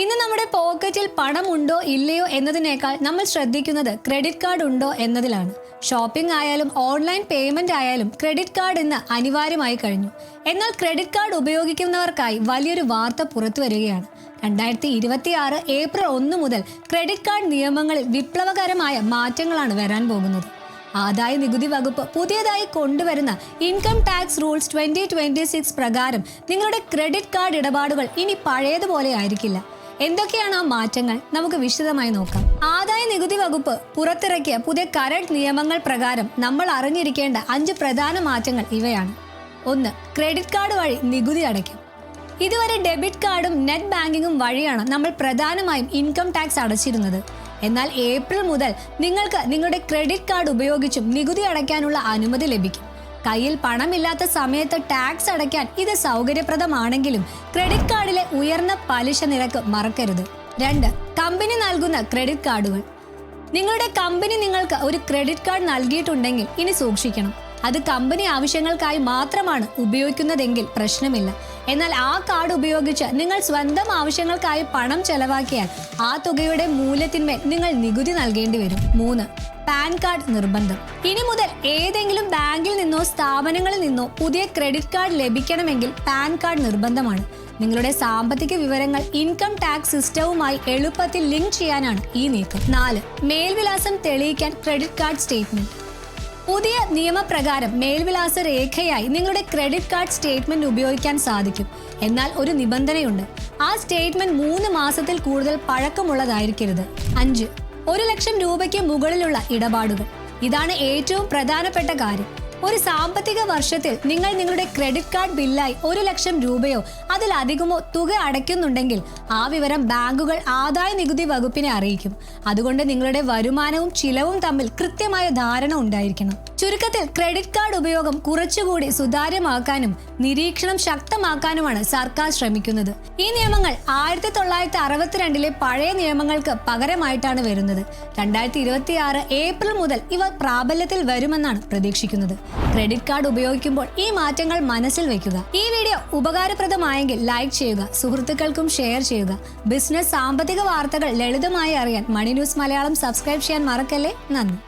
ഇന്ന് നമ്മുടെ പോക്കറ്റിൽ പണമുണ്ടോ ഇല്ലയോ എന്നതിനേക്കാൾ നമ്മൾ ശ്രദ്ധിക്കുന്നത് ക്രെഡിറ്റ് കാർഡ് ഉണ്ടോ എന്നതിലാണ്. ഷോപ്പിംഗ് ആയാലും ഓൺലൈൻ പേയ്മെന്റ് ആയാലും ക്രെഡിറ്റ് കാർഡ് ഇന്ന് അനിവാര്യമായി കഴിഞ്ഞു. എന്നാൽ ക്രെഡിറ്റ് കാർഡ് ഉപയോഗിക്കുന്നവർക്കായി വലിയൊരു വാർത്ത പുറത്തു വരികയാണ്. 2026 ഏപ്രിൽ 1 മുതൽ ക്രെഡിറ്റ് കാർഡ് നിയമങ്ങളിൽ വിപ്ലവകരമായ മാറ്റങ്ങളാണ് വരാൻ പോകുന്നത്. ആദായ നികുതി വകുപ്പ് പുതിയതായി കൊണ്ടുവരുന്ന ഇൻകം ടാക്സ് റൂൾസ് 2026 പ്രകാരം നിങ്ങളുടെ ക്രെഡിറ്റ് കാർഡ് ഇടപാടുകൾ ഇനി പഴയതുപോലെ ആയിരിക്കില്ല. എന്തൊക്കെയാണ് ആ മാറ്റങ്ങൾ? നമുക്ക് വിശദമായി നോക്കാം. ആദായ നികുതി വകുപ്പ് പുറത്തിറക്കിയ പുതിയ കറന്റ് നിയമങ്ങൾ പ്രകാരം നമ്മൾ അറിഞ്ഞിരിക്കേണ്ട 5 പ്രധാന മാറ്റങ്ങൾ ഇവയാണ്. 1. ക്രെഡിറ്റ് കാർഡ് വഴി നികുതി അടയ്ക്കാം. ഇതുവരെ ഡെബിറ്റ് കാർഡും നെറ്റ് ബാങ്കിങ്ങും വഴിയാണ് നമ്മൾ പ്രധാനമായും ഇൻകം ടാക്സ് അടച്ചിരുന്നത്. എന്നാൽ ഏപ്രിൽ മുതൽ നിങ്ങൾക്ക് നിങ്ങളുടെ ക്രെഡിറ്റ് കാർഡ് ഉപയോഗിച്ചും നികുതി അടയ്ക്കാനുള്ള അനുമതി ലഭിക്കും. കയ്യിൽ പണമില്ലാത്ത സമയത്ത് ടാക്സ് അടയ്ക്കാൻ ഇത് സൗകര്യപ്രദമാണെങ്കിലും ക്രെഡിറ്റ് കാർഡിലെ ഉയർന്ന പലിശ നിരക്ക് മറക്കരുത്. 2. കമ്പനി നൽകുന്ന ക്രെഡിറ്റ് കാർഡുകൾ. നിങ്ങളുടെ കമ്പനി നിങ്ങൾക്ക് ഒരു ക്രെഡിറ്റ് കാർഡ് നൽകിയിട്ടുണ്ടെങ്കിൽ ഇനി സൂക്ഷിക്കണം. അത് കമ്പനി ആവശ്യങ്ങൾക്കായി മാത്രമാണ് ഉപയോഗിക്കുന്നതെങ്കിൽ പ്രശ്നമില്ല. എന്നാൽ ആ കാർഡ് ഉപയോഗിച്ച് നിങ്ങൾ സ്വന്തം ആവശ്യങ്ങൾക്കായി പണം ചെലവാക്കിയാൽ ആ തുകയുടെ മൂല്യത്തിന്മേൽ നിങ്ങൾ നികുതി നൽകേണ്ടി വരും. 3. പാൻ കാർഡ് നിർബന്ധം. ഇനി മുതൽ ഏതെങ്കിലും ബാങ്കിൽ നിന്നോ സ്ഥാപനങ്ങളിൽ നിന്നോ പുതിയ ക്രെഡിറ്റ് കാർഡ് ലഭിക്കണമെങ്കിൽ പാൻ കാർഡ് നിർബന്ധമാണ്. നിങ്ങളുടെ സാമ്പത്തിക വിവരങ്ങൾ ഇൻകം ടാക്സ് സിസ്റ്റവുമായി എളുപ്പത്തിൽ ലിങ്ക് ചെയ്യാനാണ് ഈ നീക്കം. 4. മേൽവിലാസം തെളിയിക്കാൻ ക്രെഡിറ്റ് കാർഡ് സ്റ്റേറ്റ്മെന്റ്. പുതിയ നിയമപ്രകാരം മേൽവിലാസ രേഖയായി നിങ്ങളുടെ ക്രെഡിറ്റ് കാർഡ് സ്റ്റേറ്റ്മെന്റ് ഉപയോഗിക്കാൻ സാധിക്കും. എന്നാൽ ഒരു നിബന്ധനയുണ്ട്. ആ സ്റ്റേറ്റ്മെന്റ് 3 മാസത്തിൽ കൂടുതൽ പഴക്കമുള്ളതായിരിക്കരുത്. 5. 1 ലക്ഷം രൂപയ്ക്ക് മുകളിലുള്ള ഇടപാടുകൾ. ഇതാണ് ഏറ്റവും പ്രധാനപ്പെട്ട കാര്യം. ഒരു സാമ്പത്തിക വർഷത്തിൽ നിങ്ങൾ നിങ്ങളുടെ ക്രെഡിറ്റ് കാർഡ് ബില്ലായി 1 ലക്ഷം രൂപയോ അതിലധികമോ തുക അടയ്ക്കുന്നുണ്ടെങ്കിൽ ആ വിവരം ബാങ്കുകൾ ആദായ നികുതി വകുപ്പിനെ അറിയിക്കും. അതുകൊണ്ട് നിങ്ങളുടെ വരുമാനവും ചിലവും തമ്മിൽ കൃത്യമായ ധാരണ ഉണ്ടായിരിക്കണം. ചുരുക്കത്തിൽ ക്രെഡിറ്റ് കാർഡ് ഉപയോഗം കുറച്ചുകൂടി സുതാര്യമാക്കാനും നിരീക്ഷണം ശക്തമാക്കാനുമാണ് സർക്കാർ ശ്രമിക്കുന്നത്. ഈ നിയമങ്ങൾ 1962 പഴയ നിയമങ്ങൾക്ക് പകരമായിട്ടാണ് വരുന്നത്. 2026 ഏപ്രിൽ മുതൽ ഇവ പ്രാബല്യത്തിൽ വരുമെന്നാണ് പ്രതീക്ഷിക്കുന്നത്. ക്രെഡിറ്റ് കാർഡ് ഉപയോഗിക്കുമ്പോൾ ഈ മാറ്റങ്ങൾ മനസ്സിൽ വെക്കുക. ഈ വീഡിയോ ഉപകാരപ്രദമായെങ്കിൽ ലൈക്ക് ചെയ്യുക, സുഹൃത്തുക്കൾക്കും ഷെയർ ചെയ്യുക. ബിസിനസ് സാമ്പത്തിക വാർത്തകൾ ലളിതമായി അറിയാൻ മണി ന്യൂസ് മലയാളം സബ്സ്ക്രൈബ് ചെയ്യാൻ മറക്കല്ലേ. നന്ദി.